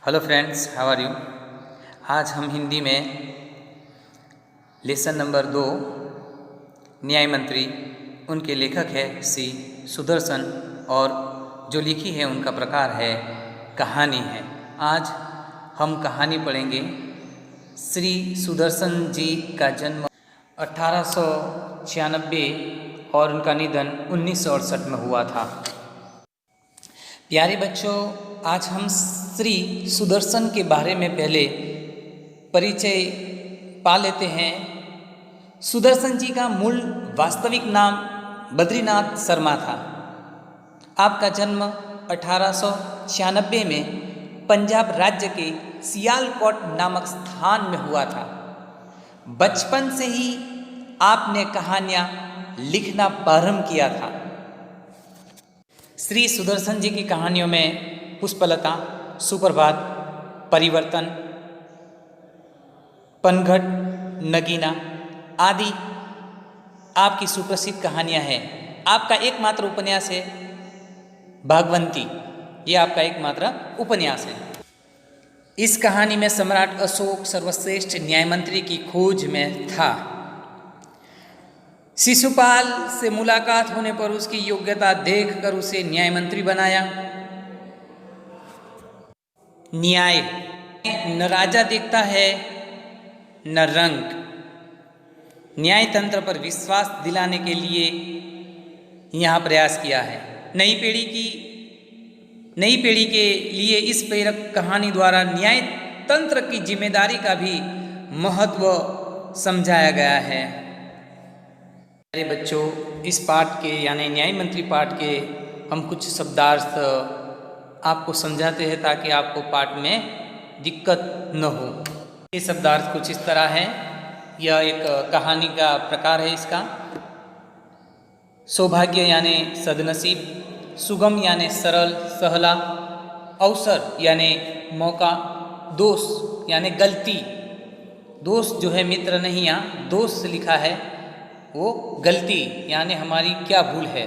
Hello friends, how are you. आज हम हिंदी में लेसन नंबर 2 न्याय मंत्री, उनके लेखक है सी सुदर्शन और जो लिखी है उनका प्रकार है कहानी है। आज हम कहानी पढ़ेंगे। श्री सुदर्शन जी का जन्म 1896 और उनका निधन 1968 में हुआ था। प्यारे बच्चों, आज हम श्री सुदर्शन के बारे में पहले परिचय पा लेते हैं। सुदर्शन जी का मूल वास्तविक नाम बद्रीनाथ शर्मा था। आपका जन्म 1896 में पंजाब राज्य के सियालकोट नामक स्थान में हुआ था। बचपन से ही आपने कहानियाँ लिखना प्रारंभ किया था। श्री सुदर्शन जी की कहानियों में पुष्पलता, सुप्रभात, परिवर्तन, पनघट, नगीना आदि आपकी सुप्रसिद्ध कहानियां हैं। आपका एकमात्र उपन्यास है भागवंती, ये आपका एकमात्र उपन्यास है। इस कहानी में सम्राट अशोक सर्वश्रेष्ठ न्याय मंत्री की खोज में था। शिशुपाल से मुलाकात होने पर उसकी योग्यता देखकर उसे न्याय मंत्री बनाया। न्याय न राजा देखता है न रंग। न्याय तंत्र पर विश्वास दिलाने के लिए यहाँ प्रयास किया है। नई पीढ़ी के लिए इस प्रेरक कहानी द्वारा न्याय तंत्र की जिम्मेदारी का भी महत्व समझाया गया है। मेरे बच्चों, इस पाठ के यानी न्याय मंत्री पाठ के हम कुछ शब्दार्थ आपको समझाते हैं ताकि आपको पाठ में दिक्कत न हो। ये शब्दार्थ कुछ इस तरह है। यह एक कहानी का प्रकार है। इसका सौभाग्य यानी सदनसीब, सुगम यानी सरल सहला, अवसर यानी मौका, दोष यानी गलती। दोष जो है मित्र नहीं, यहाँ दोष लिखा है, वो गलती यानी हमारी क्या भूल है।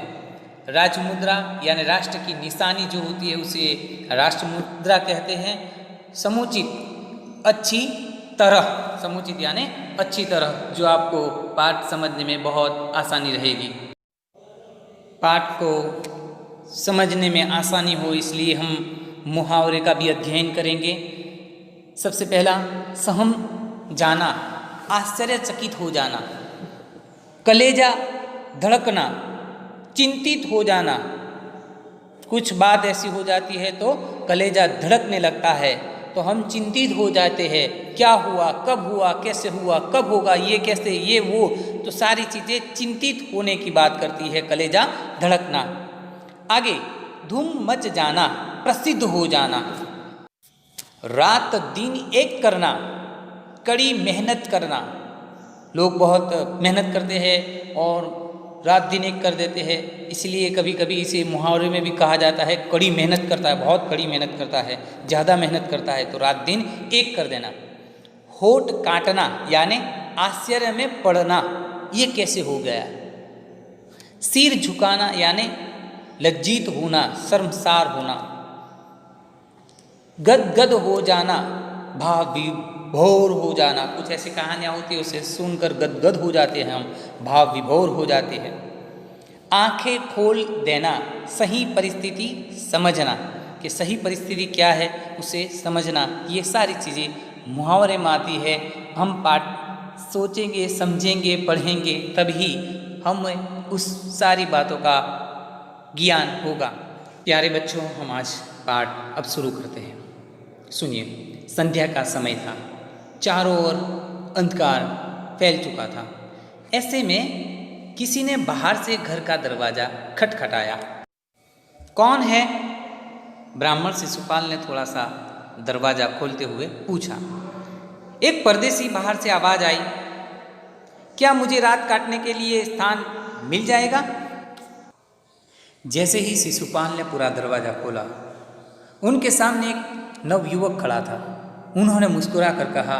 राजमुद्रा यानी राष्ट्र की निशानी जो होती है उसे राष्ट्र मुद्रा कहते हैं। समुचित, अच्छी तरह, समुचित यानी अच्छी तरह, जो आपको पाठ समझने में बहुत आसानी रहेगी। पाठ को समझने में आसानी हो इसलिए हम मुहावरे का भी अध्ययन करेंगे। सबसे पहला, सहम जाना, आश्चर्यचकित हो जाना, कलेजा धड़कना, चिंतित हो जाना। कुछ बात ऐसी हो जाती है तो कलेजा धड़कने लगता है, तो हम चिंतित हो जाते हैं। क्या हुआ, कब हुआ, कैसे हुआ, कब होगा, ये कैसे, ये वो, तो सारी चीज़ें चिंतित होने की बात करती है कलेजा धड़कना। आगे, धूम मच जाना, प्रसिद्ध हो जाना, रात दिन एक करना, कड़ी मेहनत करना। लोग बहुत मेहनत करते हैं और रात दिन एक कर देते हैं, इसलिए कभी कभी इसे मुहावरे में भी कहा जाता है कड़ी मेहनत करता है, बहुत कड़ी मेहनत करता है, ज़्यादा मेहनत करता है, तो रात दिन एक कर देना। होठ काटना यानी आश्चर्य में पड़ना, ये कैसे हो गया। सिर झुकाना यानी लज्जित होना, शर्मसार होना। गदगद हो जाना, भाव विभोर हो जाना। कुछ ऐसी कहानियाँ होती है उसे सुनकर गदगद हो जाते हैं हम, भाव विभोर हो जाते हैं। आंखें खोल देना, सही परिस्थिति समझना, कि सही परिस्थिति क्या है उसे समझना। ये सारी चीज़ें मुहावरे में आती है। हम पाठ सोचेंगे, समझेंगे, पढ़ेंगे, तभी हम उस सारी बातों का ज्ञान होगा। प्यारे बच्चों, हम आज पाठ अब शुरू करते हैं। सुनिए। संध्या का समय था, चारों ओर अंधकार फैल चुका था। ऐसे में किसी ने बाहर से घर का दरवाजा खटखटाया। कौन है? ब्राह्मण शिशुपाल ने थोड़ा सा दरवाजा खोलते हुए पूछा। एक परदेसी बाहर से आवाज आई, क्या मुझे रात काटने के लिए स्थान मिल जाएगा? जैसे ही शिशुपाल ने पूरा दरवाजा खोला, उनके सामने एक नवयुवक खड़ा था। उन्होंने मुस्कुरा कर कहा,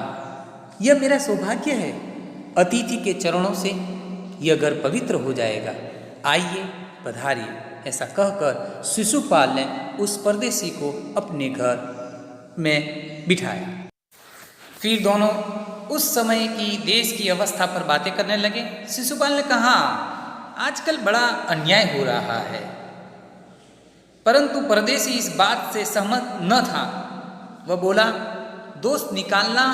यह मेरा सौभाग्य है, अतिथि के चरणों से यह घर पवित्र हो जाएगा, आइए पधारिए। ऐसा कहकर शिशुपाल ने उस परदेसी को अपने घर में बिठाया। फिर दोनों उस समय की देश की अवस्था पर बातें करने लगे। शिशुपाल ने कहा, आजकल बड़ा अन्याय हो रहा है। परंतु परदेसी इस बात से सहमत न था। वह बोला, दोष निकालना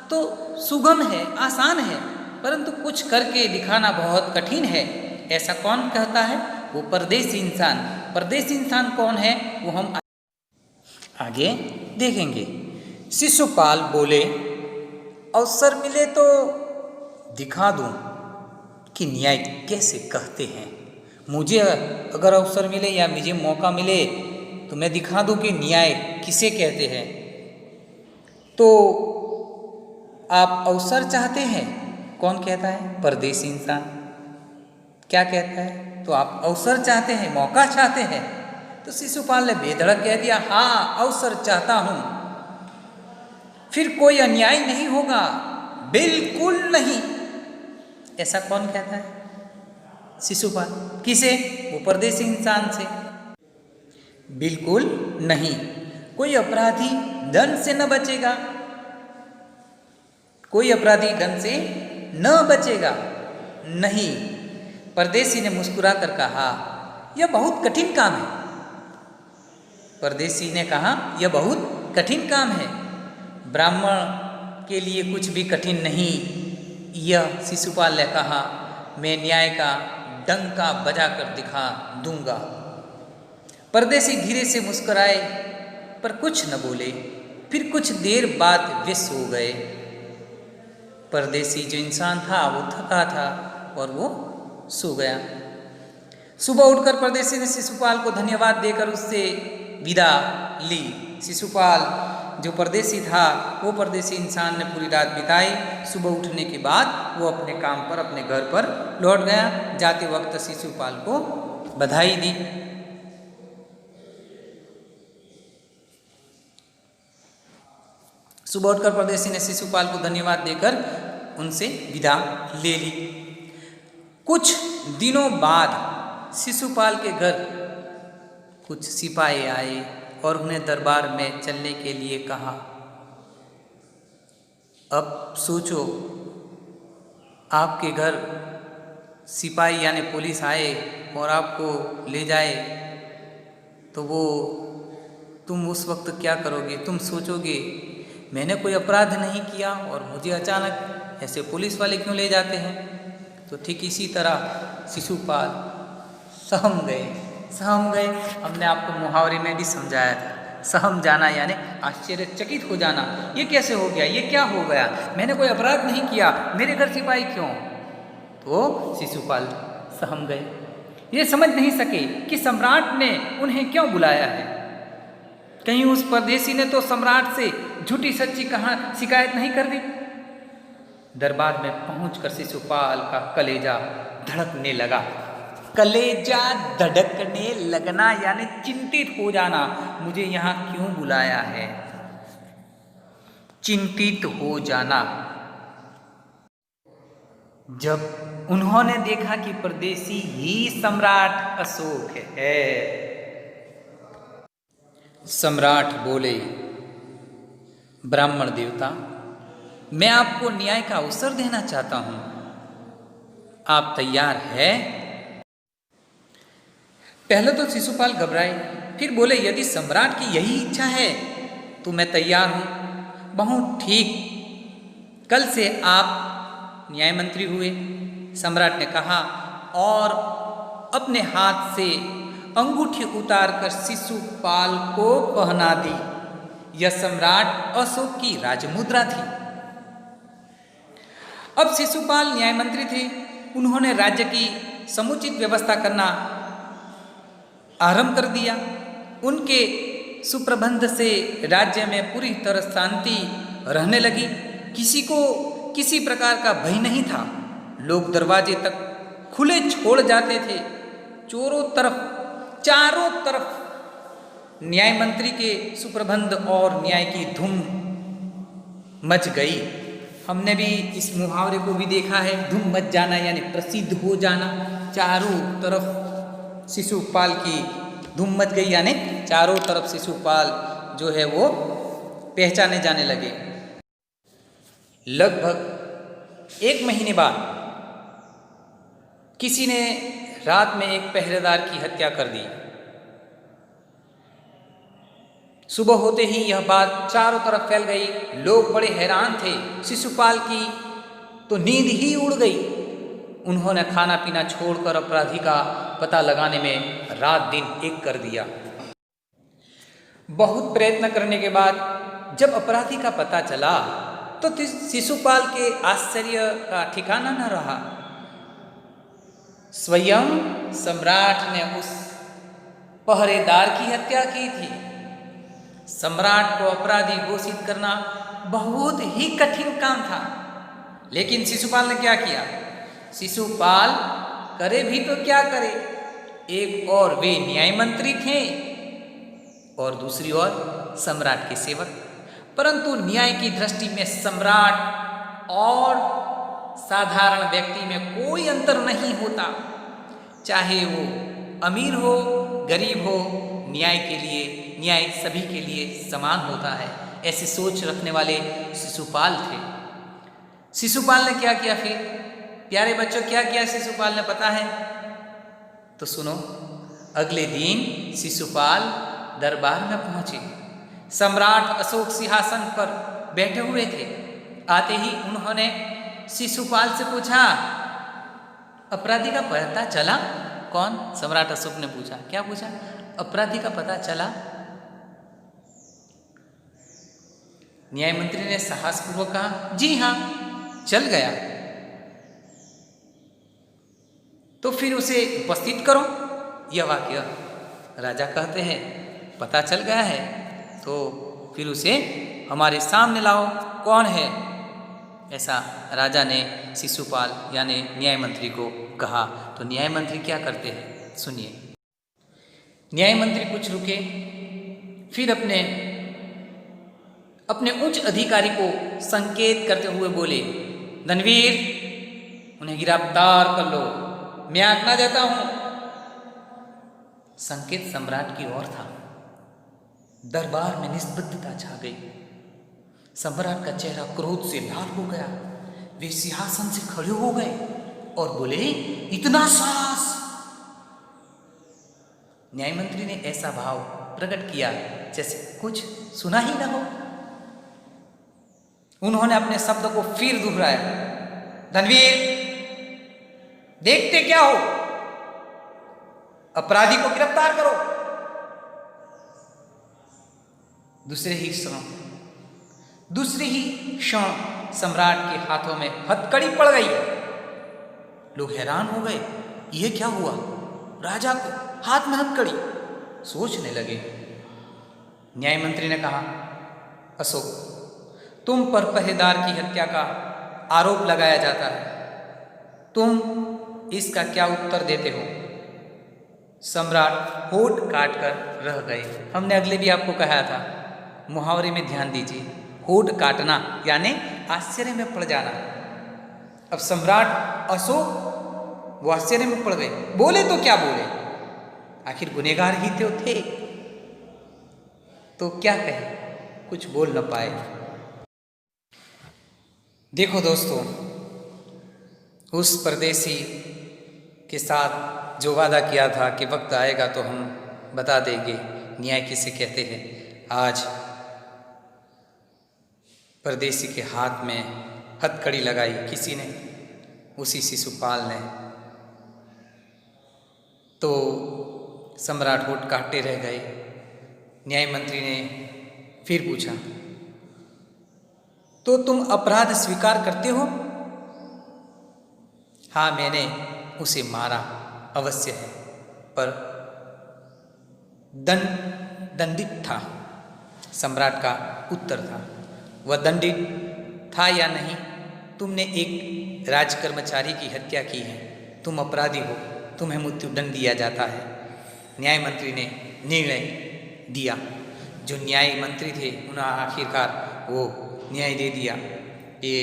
तो सुगम है, आसान है, परंतु कुछ करके दिखाना बहुत कठिन है। ऐसा कौन कहता है? वो परदेसी इंसान। परदेसी इंसान कौन है वो हम आगे देखेंगे। शिशुपाल बोले, अवसर मिले तो दिखा दूं कि न्याय कैसे कहते हैं। मुझे अगर अवसर मिले या मुझे मौका मिले तो मैं दिखा दूं कि न्याय किसे कहते हैं। तो आप अवसर चाहते हैं? कौन कहता है? परदेसी इंसान। क्या कहता है? तो आप अवसर चाहते हैं, मौका चाहते हैं। तो शिशुपाल ने बेधड़क कह दिया, हाँ, अवसर चाहता हूं। फिर कोई अन्याय नहीं होगा, बिल्कुल नहीं। ऐसा कौन कहता है? शिशुपाल। किसे? वो परदेसी इंसान से। बिल्कुल नहीं। कोई अपराधी दंड से न बचेगा, कोई अपराधी दंड से न बचेगा। नहीं। परदेसी ने मुस्कुरा कर कहा, यह बहुत कठिन काम है। परदेसी ने कहा, यह बहुत कठिन काम है। ब्राह्मण के लिए कुछ भी कठिन नहीं। यह शिशुपाल ने कहा, मैं न्याय का डंका बजाकर दिखा दूंगा। परदेसी धीरे से मुस्कुराए पर कुछ न बोले। फिर कुछ देर बाद वे सो गए। परदेसी जो इंसान था वो थका था और वो सो गया। सुबह उठकर परदेसी ने शिशुपाल को धन्यवाद देकर उससे विदा ली। शिशुपाल जो परदेसी था वो परदेसी इंसान ने पूरी रात बिताई। सुबह उठने के बाद वो अपने काम पर, अपने घर पर लौट गया। जाते वक्त शिशुपाल को बधाई दी। सुबह उठकर परदेसी ने शिशुपाल को धन्यवाद देकर उनसे विदा ले ली। कुछ दिनों बाद शिशुपाल के घर कुछ सिपाही आए और उन्हें दरबार में चलने के लिए कहा। अब सोचो, आपके घर सिपाही यानी पुलिस आए और आपको ले जाए तो वो तुम उस वक्त क्या करोगे? तुम सोचोगे मैंने कोई अपराध नहीं किया और मुझे अचानक ऐसे पुलिस वाले क्यों ले जाते हैं? तो ठीक इसी तरह शिशुपाल सहम गए। हमने आपको मुहावरे में भी समझाया था। सहम जाना यानी आश्चर्यचकित हो जाना। ये कैसे हो गया? ये क्या हो गया? मैंने कोई अपराध नहीं किया, मेरे घर सिपाही क्यों? तो शिशुपाल सहम गए। ये समझ नहीं सके कि सम्राट ने उन्हें क्यों बुलाया है। कहीं उस परदेसी ने तो सम्राट से झूठी सच्ची शिकायत नहीं कर दी। दरबार में पहुंचकर शिशुपाल का कलेजा धड़कने लगा। कलेजा धड़कने लगना यानी चिंतित हो जाना। मुझे यहाँ क्यों बुलाया है? चिंतित हो जाना। जब उन्होंने देखा कि परदेसी ही सम्राट अशोक है। सम्राट बोले, ब्राह्मण देवता, मैं आपको न्याय का अवसर देना चाहता हूं। आप तैयार है? पहले तो शिशुपाल घबराए, फिर बोले, यदि सम्राट की यही इच्छा है तो मैं तैयार हूं। बहुत ठीक, कल से आप न्याय मंत्री हुए। सम्राट ने कहा और अपने हाथ से अंगूठी उतारकर शिशुपाल को पहना दी। यह सम्राट अशोक की राजमुद्रा थी। अब शिशुपाल न्याय मंत्री थे। उन्होंने राज्य की समुचित व्यवस्था करना आरंभ कर दिया। उनके सुप्रबंध से राज्य में पूरी तरह शांति रहने लगी। किसी को किसी प्रकार का भय नहीं था। लोग दरवाजे तक खुले छोड़ जाते थे। चारों तरफ न्याय मंत्री के सुप्रबंध और न्याय की धूम मच गई। हमने भी इस मुहावरे को भी देखा है, धूम मच जाना यानी प्रसिद्ध हो जाना। चारों तरफ शिशुपाल की धूम मच गई यानी चारों तरफ शिशुपाल जो है वो पहचाने जाने लगे। लगभग 1 महीने बाद किसी ने रात में एक पहरेदार की हत्या कर दी। सुबह होते ही यह बात चारों तरफ फैल गई। लोग बड़े हैरान थे। शिशुपाल की तो नींद ही उड़ गई। उन्होंने खाना पीना छोड़कर अपराधी का पता लगाने में रात दिन एक कर दिया। बहुत प्रयत्न करने के बाद जब अपराधी का पता चला तो शिशुपाल के आश्चर्य का ठिकाना न रहा। स्वयं सम्राट ने उस पहरेदार की हत्या की थी। सम्राट को अपराधी घोषित करना बहुत ही कठिन काम था, लेकिन शिशुपाल ने क्या किया? शिशुपाल करे भी तो क्या करे, एक और वे न्याय मंत्री थे और दूसरी ओर सम्राट के सेवक। परंतु न्याय की दृष्टि में सम्राट और साधारण व्यक्ति में कोई अंतर नहीं होता। चाहे वो अमीर हो गरीब हो, न्याय के लिए न्याय सभी के लिए समान होता है। ऐसी सोच रखने वाले शिशुपाल थे। शिशुपाल ने क्या किया फिर? प्यारे बच्चों, क्या किया शिशुपाल ने पता है? तो सुनो। अगले दिन शिशुपाल दरबार में पहुंचे। सम्राट अशोक सिंहासन पर बैठे हुए थे। आते ही उन्होंने शिशुपाल से पूछा, अपराधी का पता चला? कौन? सम्राट अशोक ने पूछा। क्या पूछा? अपराधी का पता चला? न्याय मंत्री ने साहसपूर्वक कहा, जी हाँ, चल गया। तो फिर उसे उपस्थित करो। यह वाक्य राजा कहते हैं, पता चल गया है तो फिर उसे हमारे सामने लाओ, कौन है? ऐसा राजा ने शिशुपाल यानी न्याय मंत्री को कहा। तो न्याय मंत्री क्या करते हैं, सुनिए। न्याय मंत्री कुछ रुके, फिर अपने उच्च अधिकारी को संकेत करते हुए बोले, धनवीर, उन्हें गिरफ्तार कर लो, मैं आज्ञा देता हूं। संकेत सम्राट की ओर था। दरबार में निस्तब्धता छा गई। सम्राट का चेहरा क्रोध से लाल हो गया। वे सिंहासन से खड़े हो गए और बोले, इतना साहस! न्याय मंत्री ने ऐसा भाव प्रकट किया जैसे कुछ सुना ही ना हो। उन्होंने अपने शब्द को फिर दोहराया, धनवीर, देखते क्या हो, अपराधी को गिरफ्तार करो। दूसरे ही क्षण सम्राट के हाथों में हथकड़ी पड़ गई। लोग हैरान हो गए, यह क्या हुआ? राजा को हाथ में हथकड़ी। सोचने लगे। न्याय मंत्री ने कहा, अशोक, तुम पर पहरेदार की हत्या का आरोप लगाया जाता है, तुम इसका क्या उत्तर देते हो? सम्राट होठ काट कर रह गए। हमने अगले भी आपको कहा था, मुहावरे में ध्यान दीजिए, होठ काटना यानी आश्चर्य में पड़ जाना। अब सम्राट अशोक वो आश्चर्य में पड़ गए। बोले तो क्या बोले, आखिर गुनहगार ही थे तो क्या कहे, कुछ बोल न पाए। देखो दोस्तों, उस परदेसी के साथ जो वादा किया था कि वक्त आएगा तो हम बता देंगे न्याय किसे कहते हैं, आज परदेसी के हाथ में हथकड़ी लगाई किसी ने, उसी शिशुपाल ने। तो सम्राट होठ काटते रह गए। न्याय मंत्री ने फिर पूछा, तो तुम अपराध स्वीकार करते हो? हाँ, मैंने उसे मारा, अवश्य है, पर दंडित था। सम्राट का उत्तर था। वह दंडित था या नहीं, तुमने एक राजकर्मचारी की हत्या की है, तुम अपराधी हो, तुम्हें मृत्युदंड दिया जाता है। न्याय मंत्री ने निर्णय दिया। जो न्याय मंत्री थे उन्हें आखिरकार वो न्याय दे दिया। ये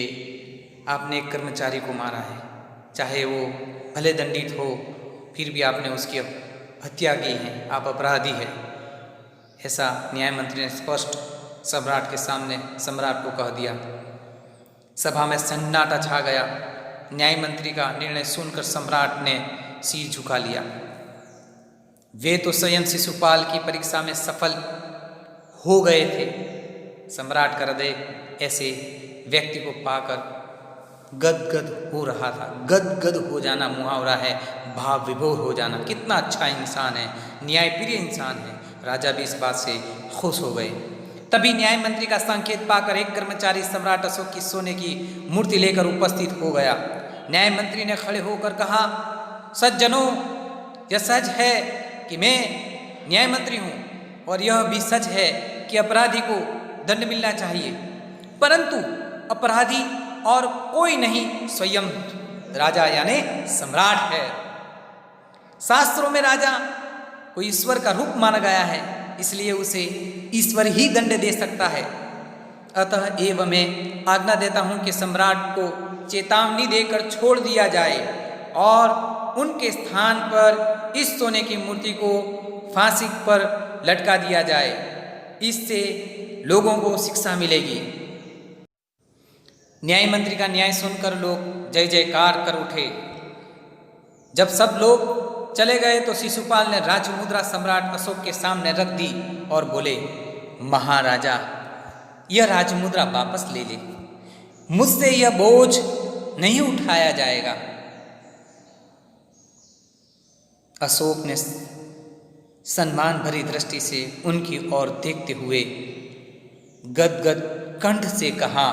आपने एक कर्मचारी को मारा है, चाहे वो भले दंडित हो, फिर भी आपने उसकी हत्या की है, आप अपराधी है। ऐसा न्याय मंत्री ने स्पष्ट सम्राट के सामने सम्राट को कह दिया। सभा में सन्नाटा छा गया। न्याय मंत्री का निर्णय सुनकर सम्राट ने सिर झुका लिया। वे तो स्वयं शिशुपाल की परीक्षा में सफल हो गए थे। सम्राट का हृदय ऐसे व्यक्ति को पाकर गदगद हो रहा था। गदगद हो जाना मुहावरा है, भाव विभोर हो जाना। कितना अच्छा इंसान है, न्यायप्रिय इंसान है। राजा भी इस बात से खुश हो गए। तभी न्याय मंत्री का संकेत पाकर एक कर्मचारी सम्राट अशोक की सोने की मूर्ति लेकर उपस्थित हो गया। न्याय मंत्री ने खड़े होकर कहा, सज्जनों, यह सच है कि मैं न्याय मंत्री हूँ और यह भी सच है कि अपराधी को दंड मिलना चाहिए, परंतु अपराधी और कोई नहीं, स्वयं राजा यानी सम्राट है। शास्त्रों में राजा को ईश्वर का रूप माना गया है, इसलिए उसे ईश्वर ही दंड दे सकता है। अतः एवं मैं आज्ञा देता हूं कि सम्राट को चेतावनी देकर छोड़ दिया जाए और उनके स्थान पर इस सोने की मूर्ति को फांसी पर लटका दिया जाए। इससे लोगों को शिक्षा मिलेगी। न्याय मंत्री का न्याय सुनकर लोग जय जयकार कर उठे। जब सब लोग चले गए तो शिशुपाल ने राजमुद्रा सम्राट अशोक के सामने रख दी और बोले, महाराजा, यह राजमुद्रा वापस ले ले। मुझसे यह बोझ नहीं उठाया जाएगा। अशोक ने सम्मान भरी दृष्टि से उनकी ओर देखते हुए गदगद कंठ से कहा,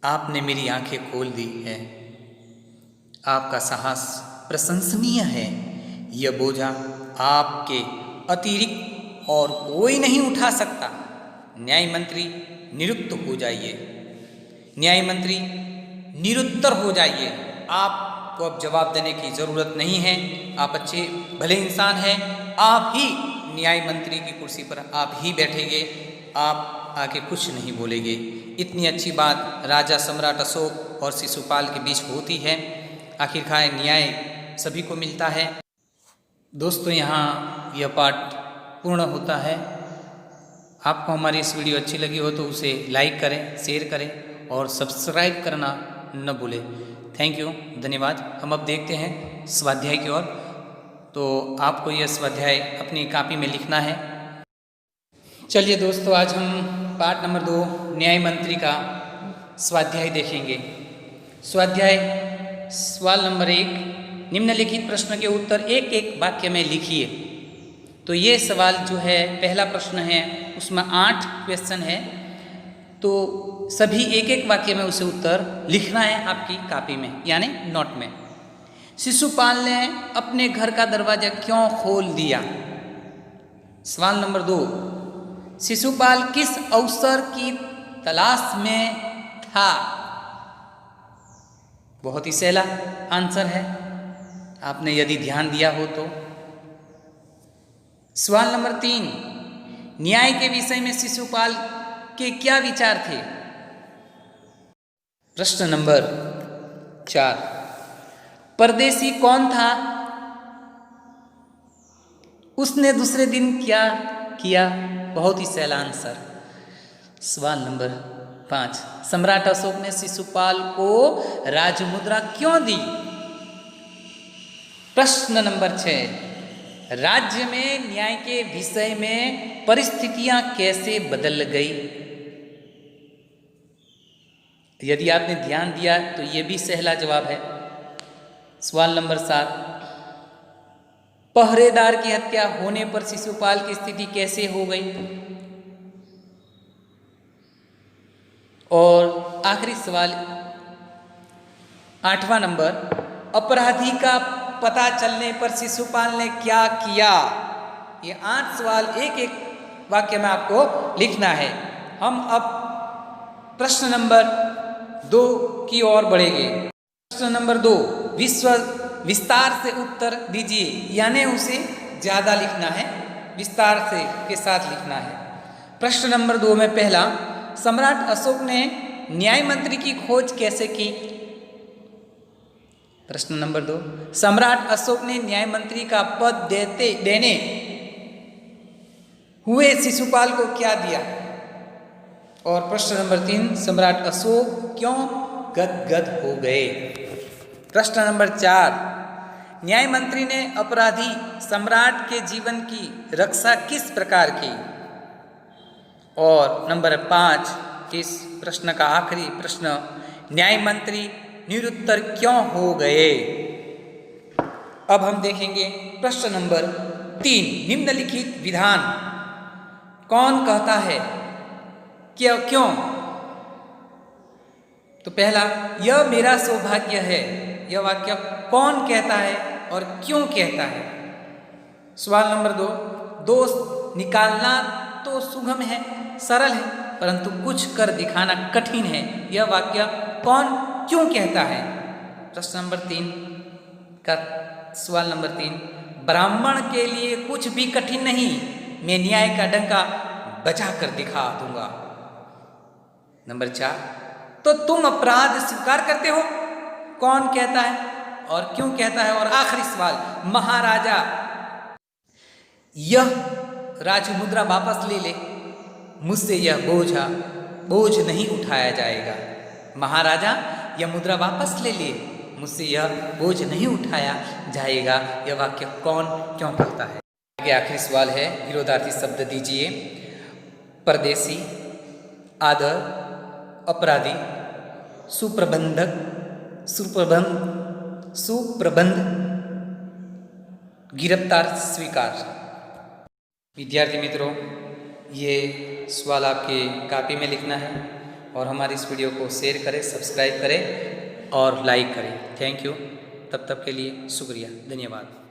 आपने मेरी आंखें खोल दी है। आपका साहस प्रशंसनीय है। यह बोझा आपके अतिरिक्त और कोई नहीं उठा सकता। न्याय मंत्री निरुक्त हो जाइए। न्याय मंत्री निरुत्तर हो जाइए। आपको अब जवाब देने की जरूरत नहीं है। आप अच्छे भले इंसान हैं। आप ही न्याय मंत्री की कुर्सी पर आप ही बैठेंगे। आप आगे कुछ नहीं बोलेंगे। इतनी अच्छी बात राजा सम्राट अशोक और शिशुपाल के बीच होती है। आखिरकार न्याय सभी को मिलता है। दोस्तों, यहाँ यह पाठ पूर्ण होता है। आपको हमारी इस वीडियो अच्छी लगी हो तो उसे लाइक करें, शेयर करें और सब्सक्राइब करना न भूलें। थैंक यू, धन्यवाद। हम अब देखते हैं स्वाध्याय की ओर। तो आपको यह स्वाध्याय अपनी कॉपी में लिखना है। चलिए दोस्तों, आज हम पाठ नंबर 2 न्याय मंत्री का स्वाध्याय देखेंगे। स्वाध्याय सवाल नंबर 1, निम्नलिखित प्रश्न के उत्तर एक एक वाक्य में लिखिए। तो ये सवाल जो है, पहला प्रश्न है, उसमें 8 क्वेश्चन है। तो सभी एक एक वाक्य में उसे उत्तर लिखना है आपकी कॉपी में, यानी नोट में। शिशुपाल ने अपने घर का दरवाजा क्यों खोल दिया? सवाल नंबर 2, शिशुपाल किस अवसर की तलाश में था? बहुत ही सहला आंसर है, आपने यदि ध्यान दिया हो तो। सवाल नंबर 3, न्याय के विषय में शिशुपाल के क्या विचार थे? प्रश्न नंबर 4, परदेशी कौन था? उसने दूसरे दिन क्या किया? बहुत ही सहला आंसर। सवाल नंबर 5, सम्राट अशोक ने शिशुपाल को राजमुद्रा क्यों दी? प्रश्न नंबर 6, राज्य में न्याय के विषय में परिस्थितियां कैसे बदल गई? यदि आपने ध्यान दिया तो यह भी सहला जवाब है। सवाल नंबर 7, पहरेदार की हत्या होने पर शिशुपाल की स्थिति कैसे हो गई? और आखिरी सवाल 8वां नंबर, अपराधी का पता चलने पर शिशुपाल ने क्या किया? ये 8 सवाल एक एक वाक्य में आपको लिखना है। हम अब प्रश्न नंबर 2 की ओर बढ़ेंगे। प्रश्न नंबर 2, विस्तार से उत्तर दीजिए, यानी उसे ज़्यादा लिखना है, विस्तार से के साथ लिखना है। प्रश्न नंबर 2 में पहला, सम्राट अशोक ने न्याय मंत्री की खोज कैसे की? प्रश्न नंबर 2, सम्राट अशोक ने न्याय मंत्री का पद देने हुए शिशुपाल को क्या दिया? और प्रश्न नंबर 3, सम्राट अशोक क्यों गदगद हो गए? प्रश्न नंबर 4, न्याय मंत्री ने अपराधी सम्राट के जीवन की रक्षा किस प्रकार की? और नंबर 5, इस प्रश्न का आखिरी प्रश्न, न्याय मंत्री निरुत्तर क्यों हो गए? अब हम देखेंगे प्रश्न नंबर 3, निम्नलिखित विधान कौन कहता है क्यों? तो पहला, यह मेरा सौभाग्य है, यह वाक्य कौन कहता है और क्यों कहता है? सवाल नंबर 2, दोष निकालना तो सुगम है, सरल है, परंतु कुछ कर दिखाना कठिन है, यह वाक्य कौन क्यों कहता है? प्रश्न नंबर 3 का सवाल नंबर 3, ब्राह्मण के लिए कुछ भी कठिन नहीं, मैं न्याय का डंका बजा कर दिखा दूंगा। नंबर 4, तो तुम अपराध स्वीकार करते हो, कौन कहता है और क्यों कहता है? और आखिरी सवाल, महाराजा यह राजमुद्रा वापस ले ले, मुझसे यह बोझ नहीं उठाया जाएगा। महाराजा यह मुद्रा वापस ले ले, मुझसे यह बोझ नहीं उठाया जाएगा, यह वाक्य कौन क्यों कहता है? आगे आखिरी सवाल है, विरोधार्थी शब्द दीजिए। परदेसी, आदर, अपराधी, सुप्रबंध, गिरफ्तार, स्वीकार। विद्यार्थी मित्रों, ये सवाल आपके कॉपी में लिखना है और हमारी इस वीडियो को शेयर करें, सब्सक्राइब करें और लाइक करें। Thank you. तब तक के लिए शुक्रिया, धन्यवाद।